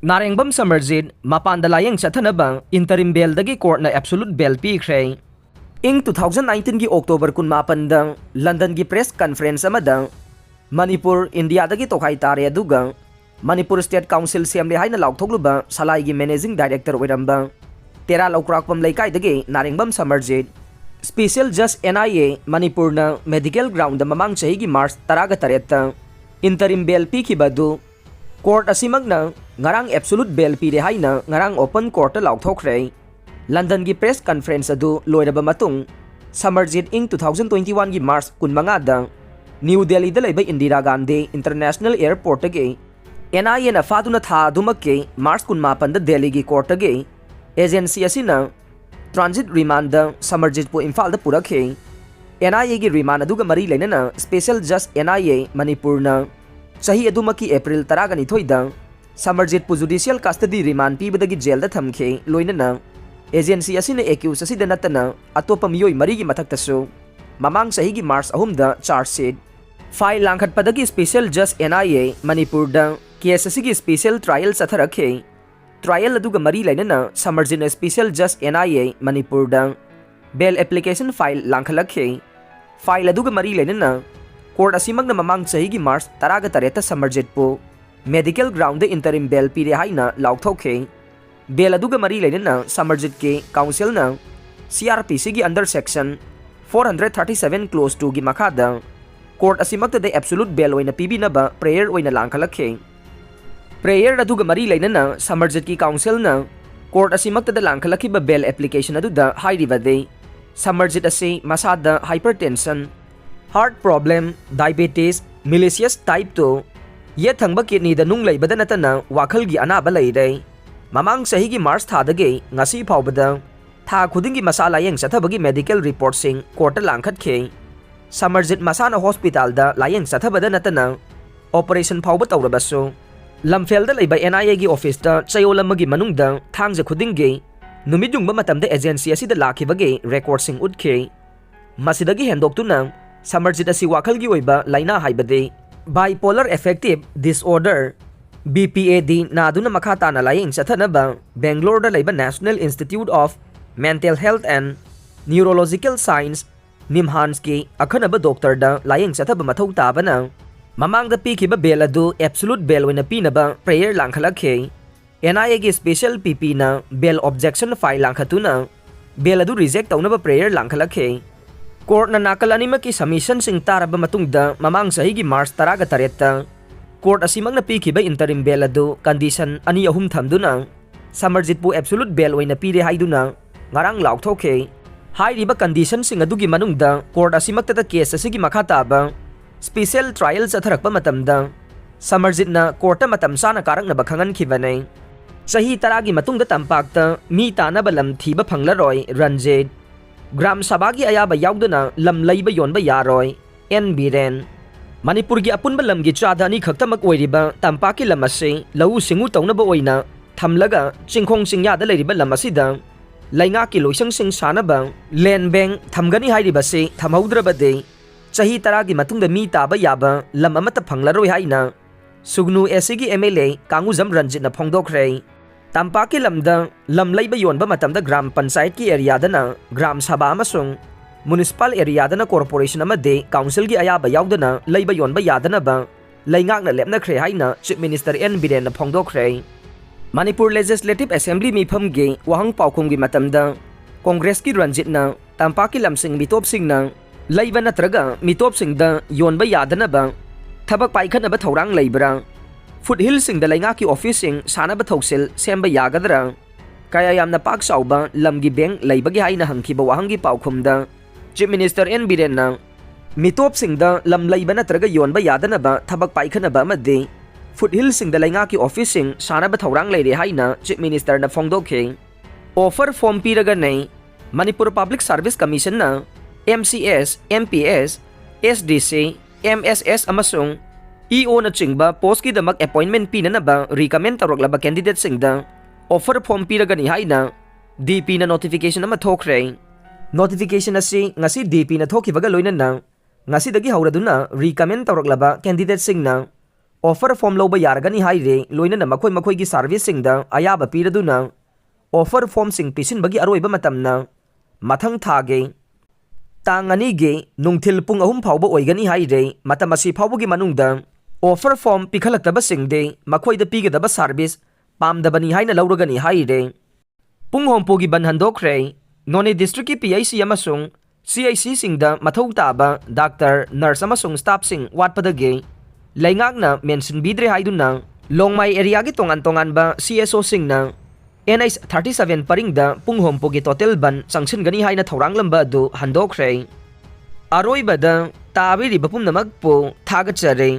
Narengbam Samarjit, Mapanda Layeng Chathanaba, Interim bail dagi court na absolute bail Pikhre. Ing 2019 gi October kun mapandang London gi press conference amadang Manipur India dagi tokhay tare aduga Manipur State Council CM hay na laukthokluba salai gi managing director oiramba tera laukrakpam laikai dagi Narengbam Samarjit Special Judge NIA Manipur na medical ground mamang chahi gi March 13 interim bail pikibadu court asimag na ngarang absolute bail pire hay na ngarang open court laukthokre London gi press conference adu loiraba matung Samarjit ing 2021 gi March kunmanga da New Delhi da laiba Indira Gandhi International Airport age NIA na faduna tha dumakke March kunmapan da Delhi gi court age agency asina transit remand da Samarjit po Imphal da purakhe NIA gi remand aduga mari leinana special judge NIA Manipur na sahi adumaki April 12 da Samarjit po judicial custody remand pibadagi jail da thamkhe loinana agency asina accuse asida natana atopa miyoi mari gi mathaktasu mamang sahi gi March ahum da charge sheet file langkhat padagi special judge NIA Manipur da case asigi special trial satharakhe trial aduga mari lainana Samarjit na special judge NIA Manipur da bail application file langkhalakhe file aduga mari lainana court asimag na mamang sahi gi March 13 Samarjit po medical ground da interim bail pire haina laukthokhe bail aduga mari lainana Samarjit ke council na CRPC gi under section 437 close to gi makada court asimag da absolute bail oina pibi na ba prayer oina langkhalakhe prayer aduga mari lainana Samarjit ki council na court asimag da langkhalakhi ba bail application adu da high rivade Samarjit ase masada hypertension heart problem diabetes malicious type 2 ye thangba kidney da nung leibada natana wakhal gi anaba leire mamang sahi gi March thadage ngasi phawbada tha khuding gi masala yeng sathabagi medical report sing court langkhat khe Samarjit masana hospital da layeng sathabada natana operation phawba tawrabasu lamfel da leiba NIA gi office da chayolamagi manungda thangja khuding gi numidungba matamda agency asida lakhibage record sing utkhe masidagi hendoktuna Samarjit asi wakhal gi oiba laina haibade bipolar affective disorder BPAD na aduna makata na layeng Chathanaba Bangalore da laiba National Institute of Mental Health and Neurological Science Nimhans ki akhanaba doctor da layeng Chathaba mathau taba na mamang da pikiba bail adu absolute bail wina pinaba prayer langkhalakhe NIA gi special PP na bail objection file langkhatuna bail adu reject taunaba prayer langkhalakhe court na nakal anima ki submission sing taraba matungda mamang sahi gi March 13 court asimang na pikiba interim bail adu condition ani ahum thamduna Samarjit po absolute bail oina pire haiduna ngarang laukthokhe hai riba condition sing adu gi manungda court asimag ta case asigi makhata ba special trial satharakpa matamda Samarjit na court matam sana karang na bakhangan khibanai sahi taragi matungda tampakta mi tana balam thiba phanglaroi ranjit Gram Sabagi ayaba yauduna lam laiba yonba yaroi N Biren Manipur gi apunba lam gi chadani khaktamak oiriba tampaki lam ase lau singu taunaba oina thamlaga chingkhong singya da leiriba lam asida lainga ki loisang sing sanaba land bank thamgani hairiba se thamhaudraba de chahi taragi matungda mi taba yaba lam amata phanglaroi haina sugnu SG MLA Kanguzam Ranjit na phongdokre Tampaki lamda lam laiba yonba matamda gram panchayat ki area dana gram sabha amasung municipal area dana corporation amade council gi ayaba yaudana laiba yonba yadana ba laingak na lepna khre haina chief minister N Biren na phongdokre Manipur Legislative Assembly mifam ge wahang paukhum gi matamda Congress ki Ranjit na tampaki lamsing mitop sing na laiba natraga mitop sing da yonba yadana ba thabak paikhana ba thorang leibra Foothill sing da lainga ki office sing sana ba thoksil semba yagadra kaya yamna pak sauba lamgi bank laibagi haina hangkhiba wahangi paukhum da chief minister N Biren na mitop sing da lam laiba natraga yonba yadana ba thabak paikhana ba made Foothill sing da lainga ki office sing sana ba thorang leire haina chief minister na phongdokhe offer form piraga nei Manipur Public Service Commission na MCS MPS SDC MSS amasung EO na chingba post ki damak appointment pina na ba recommend taroglaba candidate sing da offer form piraga ni haina DP na notification na mathokre notification na si ngasi DP na thokibaga loina na ngasi dagi hauraduna recommend taroglaba candidate sing na offer form लौबा यारगनी हाइरे लोइनना मखोय मखोयगी सर्विससिंगदा अयाबा पीरदुना offer form सिंग पिसिनबगी अरोइबा मतमना मथंग थागे तांग अनीगे नुंगथिल पुंग अहुम फावबा ओइगनी हाइरे मतम असि फावबगी मनुंगदा ऑफर फॉर्म पिखलक्तबा सिंगदे मखोयदा पीगदबा सर्विस पामदबनी हाइना लौरगनी हाइरे पुंग होमपोगी बन हंदोखरे नोने डिस्ट्रिक्ट की पीआईसी अमसुंग सीआईसी सिंगदा मथौ ताबा डॉक्टर नर्स अमसुंग स्टाफ सिंग वाटपदगे लैंगाकना मेंशन बीद्रे हाइदुना लोंगमाई एरिया की तोंगान तोंगानबा सीएसओ सिंगना NH 37 परिंगदा पुंग होमपोगी टोटल बन संगसिनगनी हाइना थौरांगलंबा अदु हंदोखरे अरोइबदा ताबिरिबा पुमनमकपो थागतचरे